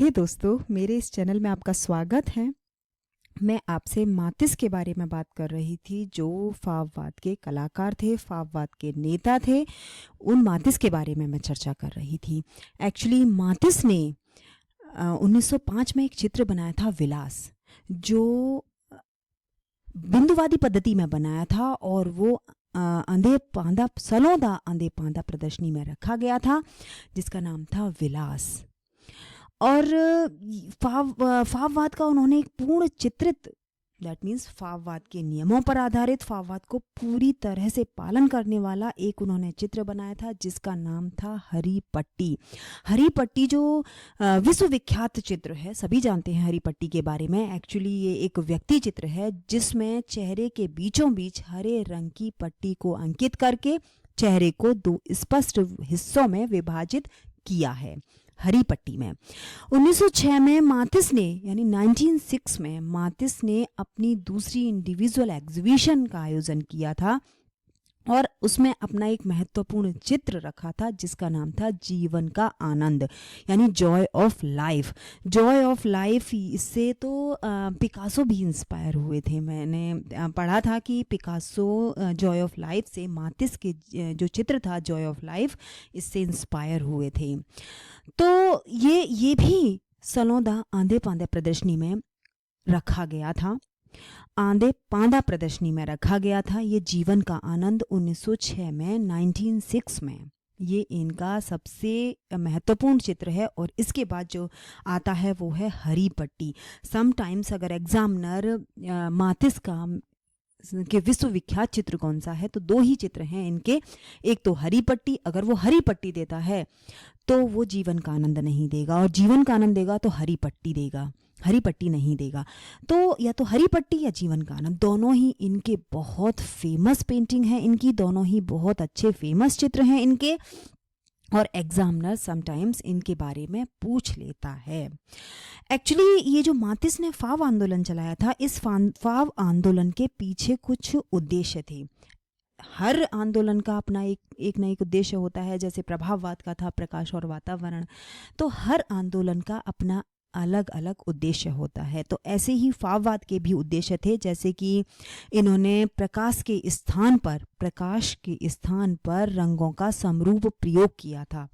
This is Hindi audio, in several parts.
हे दोस्तों, मेरे इस चैनल में आपका स्वागत है। मैं आपसे मातिस के बारे में बात कर रही थी, जो फाववाद के कलाकार थे, फाववाद के नेता थे। उन मातिस के बारे में मैं चर्चा कर रही थी। एक्चुअली मातिस ने 1905 में एक चित्र बनाया था, विलास, जो बिंदुवादी पद्धति में बनाया था और वो अंधे पांदा सलोदा अंधे पांदा प्रदर्शनी में रखा गया था, जिसका नाम था विलास। और फाववाद का उन्होंने एक पूर्ण चित्रित, दैट मीन्स फाववाद के नियमों पर आधारित, फाववाद को पूरी तरह से पालन करने वाला एक उन्होंने चित्र बनाया था, जिसका नाम था हरी पट्टी। हरी पट्टी जो विश्व विख्यात चित्र है, सभी जानते हैं हरी पट्टी के बारे में। एक्चुअली ये एक व्यक्ति चित्र है जिसमें चेहरे के बीचों बीच हरे रंग की पट्टी को अंकित करके चेहरे को दो स्पष्ट हिस्सों में विभाजित किया है, हरी पट्टी में। 1906 में मातिस ने, यानी 1906 में मातिस ने अपनी दूसरी इंडिविजुअल एग्जीबिशन का आयोजन किया था और उसमें अपना एक महत्वपूर्ण चित्र रखा था, जिसका नाम था जीवन का आनंद, यानी Joy of life. Joy of life, इससे तो पिकासो भी इंस्पायर हुए थे। मैंने पढ़ा था कि पिकासो जॉय ऑफ लाइफ से, मातिस के जो चित्र था जॉय ऑफ लाइफ, इससे इंस्पायर हुए थे। तो ये भी सलोदा आंधे पांदे प्रदर्शनी में रखा गया था, आंधे पांदा प्रदर्शनी में रखा गया था। ये जीवन का आनंद 1906 में, 1906 में, ये इनका सबसे महत्वपूर्ण चित्र है। और इसके बाद जो आता है वो है हरी पट्टी। समटाइम्स अगर एग्जामिनर मातिस का कि विश्व विख्यात चित्र कौन सा है, तो दो ही चित्र हैं इनके, एक तो हरी पट्टी। अगर वो हरी पट्टी देता है तो वो जीवन का आनंद नहीं देगा, और जीवन का आनंद देगा तो हरी पट्टी देगा, हरी पट्टी नहीं देगा। तो या तो हरी पट्टी या जीवन का आनंद, दोनों ही इनके बहुत फेमस पेंटिंग है इनकी, दोनों ही बहुत अच्छे फेमस चित्र हैं इनके, और एग्जामिनर समटाइम्स इनके बारे में पूछ लेता है। एक्चुअली ये जो मातिस ने फाव आंदोलन चलाया था, इस फाव आंदोलन के पीछे कुछ उद्देश्य थे। हर आंदोलन का अपना एक ना एक उद्देश्य होता है। जैसे प्रभाववाद का था, प्रकाश और वातावरण, तो हर आंदोलन का अपना अलग अलग उद्देश्य होता है। तो ऐसे ही फाववाद के भी उद्देश्य थे, जैसे कि इन्होंने प्रकाश के स्थान पर रंगों का समरूप प्रयोग किया था।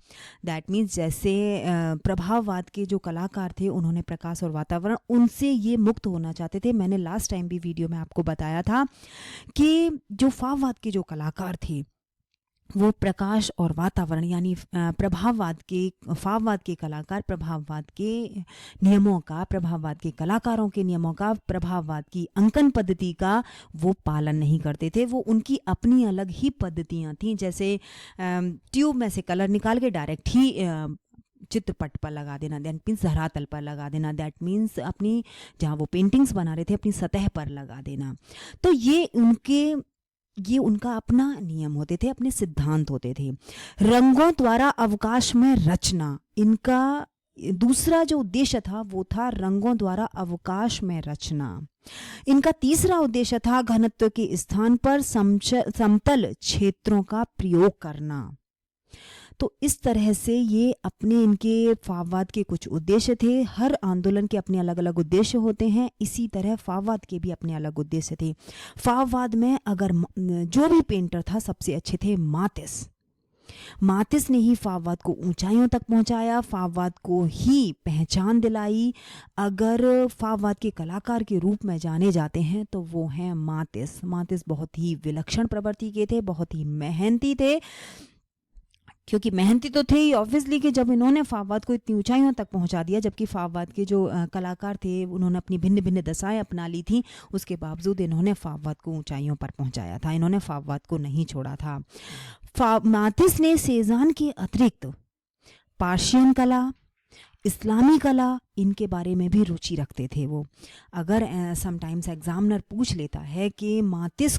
दैट मीन्स जैसे प्रभाववाद के जो कलाकार थे, उन्होंने प्रकाश और वातावरण, उनसे ये मुक्त होना चाहते थे। मैंने लास्ट टाइम भी वीडियो में आपको बताया था कि जो फाववाद के जो कलाकार थे, वो प्रकाश और वातावरण, यानी प्रभाववाद के, फाववाद के कलाकार प्रभाववाद के नियमों का, प्रभाववाद के कलाकारों के नियमों का, प्रभाववाद की अंकन पद्धति का वो पालन नहीं करते थे। वो उनकी अपनी अलग ही पद्धतियाँ थीं। जैसे ट्यूब में से कलर निकाल के डायरेक्ट ही चित्रपट पर लगा देना, दैट मीन्स धरातल पर लगा देना, दैट मीन्स अपनी, जहाँ वो पेंटिंग्स बना रहे थे, अपनी सतह पर लगा देना। तो ये उनका अपना नियम होते थे, अपने सिद्धांत होते थे। रंगों द्वारा अवकाश में रचना, इनका दूसरा जो उद्देश्य था वो था रंगों द्वारा अवकाश में रचना। इनका तीसरा उद्देश्य था घनत्व के स्थान पर समतल क्षेत्रों का प्रयोग करना। तो इस तरह से ये अपने, इनके फाववाद के कुछ उद्देश्य थे। हर आंदोलन के अपने अलग अलग उद्देश्य होते हैं, इसी तरह फाववाद के भी अपने अलग उद्देश्य थे। फाववाद में अगर जो भी पेंटर था, सबसे अच्छे थे मातिस। मातिस ने ही फाववाद को ऊंचाइयों तक पहुंचाया, फाववाद को ही पहचान दिलाई। अगर फाववाद के कलाकार के रूप में जाने जाते हैं तो वो हैं मातिस। मातिस बहुत ही विलक्षण प्रवृत्ति के थे, बहुत ही मेहनती थे, क्योंकि मेहनती तो थे ही ऑब्वियसली, कि जब इन्होंने फाववाद को इतनी ऊंचाइयों तक पहुंचा दिया, जबकि फाववाद के जो कलाकार थे, उन्होंने अपनी भिन्न भिन्न दशाएं अपना ली थी, उसके बावजूद इन्होंने फाववाद को ऊंचाइयों पर पहुंचाया था, इन्होंने फाववाद को नहीं छोड़ा था। मातिस ने सेजान के अतिरिक्त पार्शियन कला, इस्लामी कला, इनके बारे में भी रुचि रखते थे वो। अगर समटाइम्स एग्जामिनर पूछ लेता है कि मातिस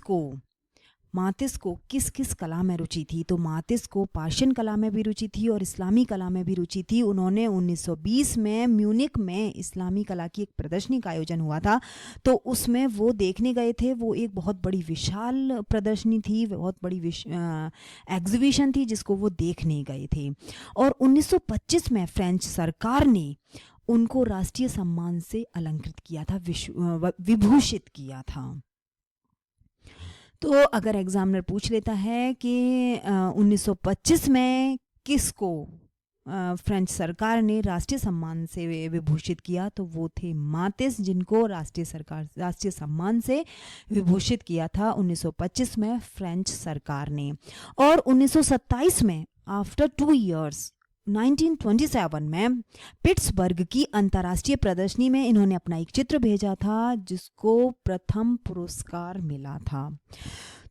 को किस किस कला में रुचि थी, तो मातिस को पार्शियन कला में भी रुचि थी और इस्लामी कला में भी रुचि थी। उन्होंने 1920 में म्यूनिक में इस्लामी कला की एक प्रदर्शनी का आयोजन हुआ था, तो उसमें वो देखने गए थे। वो एक बहुत बड़ी विशाल प्रदर्शनी थी, बहुत बड़ी एग्जीबिशन थी, जिसको वो देखने गए थे। और 1925 में फ्रेंच सरकार ने उनको राष्ट्रीय सम्मान से अलंकृत किया था, विभूषित किया था। तो अगर एग्जामिनर पूछ लेता है कि 1925 में किसको फ्रेंच सरकार ने राष्ट्रीय सम्मान से विभूषित किया, तो वो थे मातिस, जिनको राष्ट्रीय सम्मान से विभूषित किया था 1925 में फ्रेंच सरकार ने। और 1927 में आफ्टर 2 इयर्स 1927 में पिट्सबर्ग की अंतर्राष्ट्रीय प्रदर्शनी में इन्होंने अपना एक चित्र भेजा था जिसको प्रथम पुरस्कार मिला था।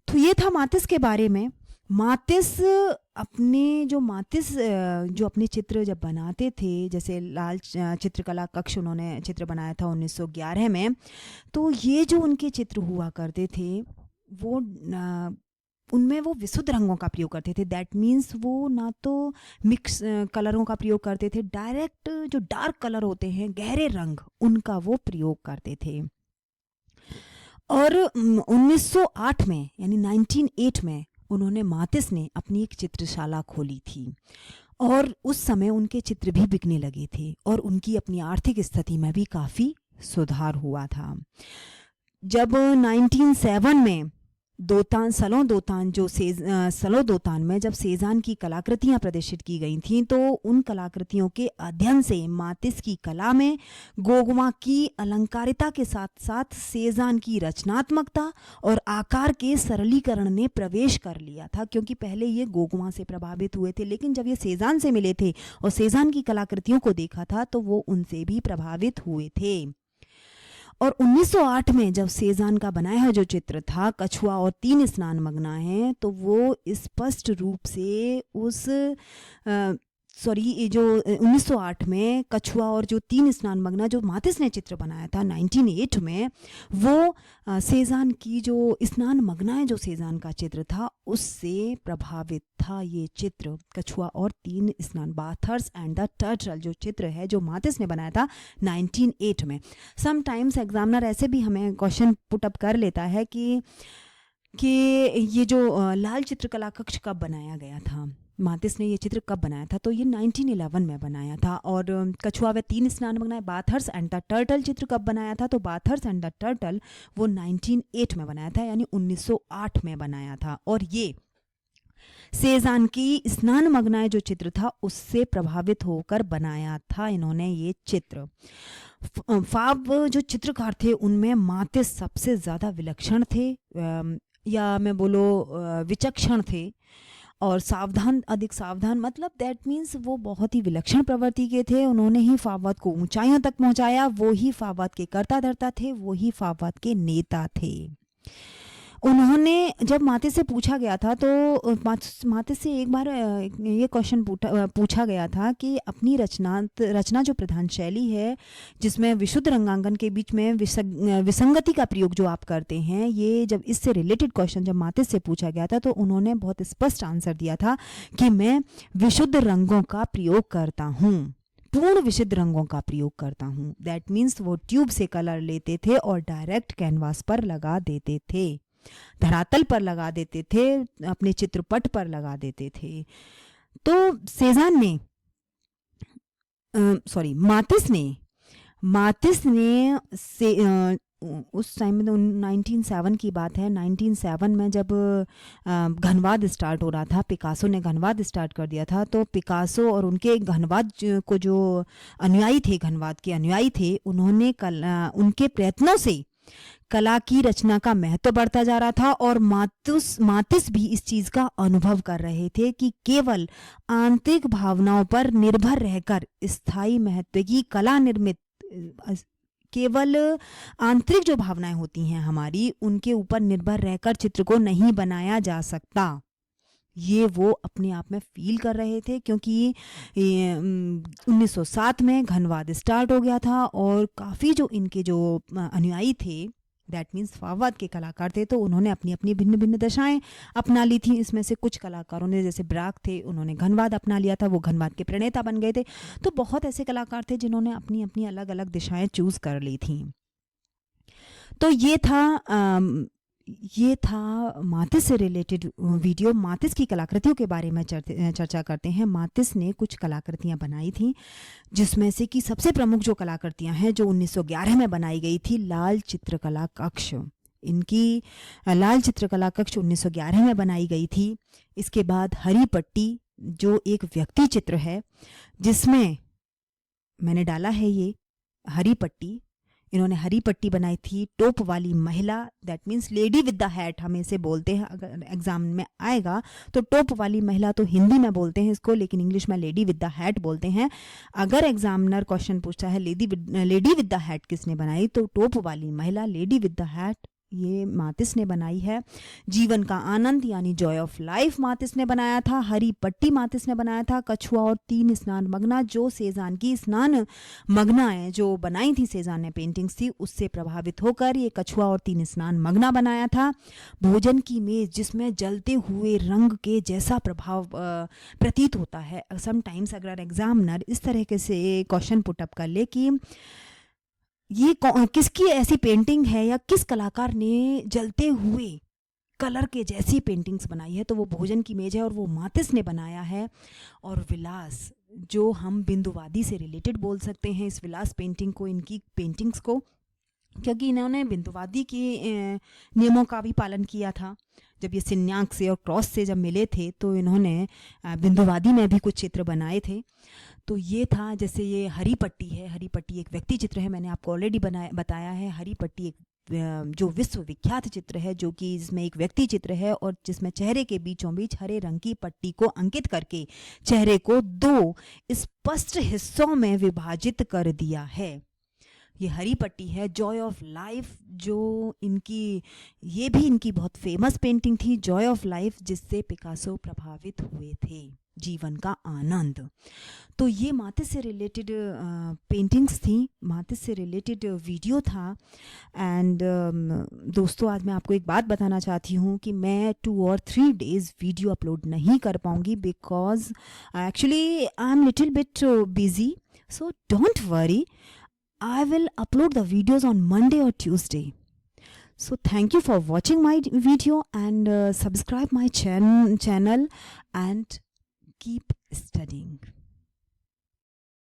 तो ये था मातिस के बारे में। मातिस जो अपने चित्र जब बनाते थे, जैसे लाल चित्रकला कक्ष उन्होंने चित्र बनाया था 1911 में, तो ये जो उनके चित्र हुआ करते थे वो उनमें वो विशुद्ध रंगों का प्रयोग करते थे। दैट मीन्स वो ना तो मिक्स कलरों का प्रयोग करते थे, डायरेक्ट जो डार्क कलर होते हैं, गहरे रंग, उनका वो प्रयोग करते थे। और 1908 में यानी 1908 में उन्होंने मातिस ने अपनी एक चित्रशाला खोली थी और उस समय उनके चित्र भी बिकने लगे थे और उनकी अपनी आर्थिक स्थिति में भी काफ़ी सुधार हुआ था। जब 1907 में सलो दोतान में जब सेजान की कलाकृतियां प्रदर्शित की गई थीं, तो उन कलाकृतियों के अध्ययन से मातिस की कला में गोगमा की अलंकारिता के साथ साथ सेजान की रचनात्मकता और आकार के सरलीकरण ने प्रवेश कर लिया था, क्योंकि पहले ये गोगमा से प्रभावित हुए थे, लेकिन जब ये सेजान से मिले थे और सेजान की कलाकृतियों को देखा था तो वो उनसे भी प्रभावित हुए थे। और 1908 में जब सेजान का बनाया हुआ जो चित्र था कछुआ और 3 स्नान मग्नाएं, तो वो स्पष्ट रूप से उस 1908 में कछुआ और जो 3 स्नान मग्ना जो मातिस ने चित्र बनाया था 1908 में, वो सेजान की जो स्नान मग्नाएं जो सेजान का चित्र था उससे प्रभावित था। ये चित्र कछुआ और 3 स्नान, बाथर्स एंड द टर्टल जो चित्र है जो मातिस ने बनाया था 1908 में। समटाइम्स एग्जामिनर ऐसे भी हमें क्वेश्चन पुट अप कर लेता है कि ये जो लाल चित्रकला कक्ष कब बनाया गया था, मातिस ने ये चित्र कब बनाया था, तो ये 1911 में बनाया था। और कछुआ व 3 स्नान मग्नाएं, बाथर्स एंड द टर्टल चित्र कब बनाया था, तो बाथर्स एंड द टर्टल वो 1908 में बनाया था, यानी 1908 में बनाया था। और ये सेजान की स्नान मग्नाएं जो चित्र था उससे प्रभावित होकर बनाया था इन्होंने ये चित्र। फाव जो चित्रकार थे उनमें मातिस सबसे ज़्यादा विलक्षण थे, या मैं बोलो विचक्षण थे, और अधिक सावधान, मतलब दैट मीन्स वो बहुत ही विलक्षण प्रवृत्ति के थे। उन्होंने ही फाववाद को ऊंचाइयों तक पहुंचाया, वो ही फाववाद के कर्ता धर्ता थे, वो ही फाववाद के नेता थे। उन्होंने जब मातिस से पूछा गया था तो मातिस से एक बार ये क्वेश्चन पूछा गया था कि अपनी रचना जो प्रधान शैली है जिसमें विशुद्ध रंगांकन के बीच में विसंगति का प्रयोग जो आप करते हैं, ये जब इससे रिलेटेड क्वेश्चन जब मातिस से पूछा गया था तो उन्होंने बहुत स्पष्ट आंसर दिया था कि मैं विशुद्ध रंगों का प्रयोग करता हूँ, पूर्ण विशुद्ध रंगों का प्रयोग करता हूँ। दैट मीन्स वो ट्यूब से कलर लेते थे और डायरेक्ट कैनवास पर लगा देते थे, धरातल पर लगा देते थे, अपने चित्रपट पर लगा देते थे। तो सेजान ने मातिस ने उस टाइम में 1907 की बात है, 1907 में जब घनवाद स्टार्ट हो रहा था, पिकासो ने घनवाद स्टार्ट कर दिया था, तो पिकासो और उनके घनवाद को जो अनुयायी थे, घनवाद के अनुयायी थे, उन्होंने उनके प्रयत्नों से कला की रचना का महत्व बढ़ता जा रहा था। और मातिस भी इस चीज़ का अनुभव कर रहे थे कि केवल आंतरिक भावनाओं पर निर्भर रहकर स्थायी महत्व की कला निर्मित, केवल आंतरिक जो भावनाएं होती हैं हमारी, उनके ऊपर निर्भर रहकर चित्र को नहीं बनाया जा सकता। ये वो अपने आप में फील कर रहे थे, क्योंकि 1907 में घनवाद स्टार्ट हो गया था और काफ़ी जो इनके जो अनुयायी थे, दैट मीन्स फाववाद के कलाकार थे, तो उन्होंने अपनी अपनी भिन्न भिन्न दशाएं अपना ली थी। इसमें से कुछ कलाकारों ने, जैसे ब्राक थे, उन्होंने घनवाद अपना लिया था, वो घनवाद के प्रणेता बन गए थे। तो बहुत ऐसे कलाकार थे जिन्होंने अपनी अपनी अलग अलग दिशाएं चूज़ कर ली थी। तो ये था ये था मातिस से रिलेटेड वीडियो। मातिस की कलाकृतियों के बारे में चर्चा करते हैं। मातिस ने कुछ कलाकृतियाँ बनाई थी, जिसमें से कि सबसे प्रमुख जो कलाकृतियाँ हैं जो 1911 में बनाई गई थी, लाल चित्रकला कक्ष। इनकी लाल चित्रकला कक्ष 1911 में बनाई गई थी। इसके बाद हरी पट्टी, जो एक व्यक्ति चित्र है, जिसमें मैंने डाला है ये हरी पट्टी। इन्होंने हरी पट्टी बनाई थी। टोप वाली महिला, that means lady with the hat हम इसे बोलते हैं। अगर एग्जाम में आएगा तो टोप वाली महिला तो हिंदी में बोलते हैं इसको, लेकिन इंग्लिश में लेडी विद द हैट बोलते हैं। अगर एग्जामिनर क्वेश्चन पूछता है लेडी विद द हैट किसने बनाई, तो टोप वाली महिला, लेडी विद द हैट, ये मातिस ने बनाई है। जीवन का आनंद यानी जॉय ऑफ लाइफ मातिस ने बनाया था। हरी पट्टी मातिस ने बनाया था। कछुआ और 3 स्नान मग्ना, जो सेजान की स्नान मग्नाएं जो बनाई थी सेजान ने पेंटिंग्स थी, उससे प्रभावित होकर ये कछुआ और 3 स्नान मग्ना बनाया था। भोजन की मेज, जिसमें जलते हुए रंग के जैसा प्रभाव प्रतीत होता है। समटाइम्स अगर एग्जामिनर इस तरह के से क्वेश्चन पुटअप कर ले कि ये किसकी ऐसी पेंटिंग है या किस कलाकार ने जलते हुए कलर के जैसी पेंटिंग्स बनाई है, तो वो भोजन की मेज है और वो मातिस ने बनाया है। और विलास, जो हम बिंदुवादी से रिलेटेड बोल सकते हैं इस विलास पेंटिंग को, इनकी पेंटिंग्स को, क्योंकि इन्होंने बिंदुवादी के नियमों का भी पालन किया था। जब ये सिन्याक से और क्रॉस से जब मिले थे तो इन्होंने बिंदुवादी में भी कुछ चित्र बनाए थे। तो ये था, जैसे ये हरी पट्टी है। हरी पट्टी एक व्यक्ति चित्र है, मैंने आपको ऑलरेडी बताया है। हरी पट्टी एक जो विश्वविख्यात चित्र है, जो कि इसमें एक व्यक्ति चित्र है और जिसमें चेहरे के बीचों बीच हरे रंग की पट्टी को अंकित करके चेहरे को 2 स्पष्ट हिस्सों में विभाजित कर दिया है। ये हरी पट्टी है। जॉय ऑफ लाइफ, जो ये भी इनकी बहुत फेमस पेंटिंग थी, जॉय ऑफ लाइफ, जिससे पिकासो प्रभावित हुए थे। जीवन का आनंद। तो ये मातिस से रिलेटेड पेंटिंग्स थी, मातिस से रिलेटेड वीडियो था। एंड दोस्तों, आज मैं आपको एक बात बताना चाहती हूँ कि मैं 2 और 3 डेज़ वीडियो अपलोड नहीं कर पाऊँगी, because actually I am little bit busy. So don't worry, I will upload the videos on Monday or Tuesday. So thank you for watching my video and subscribe my channel and keep studying.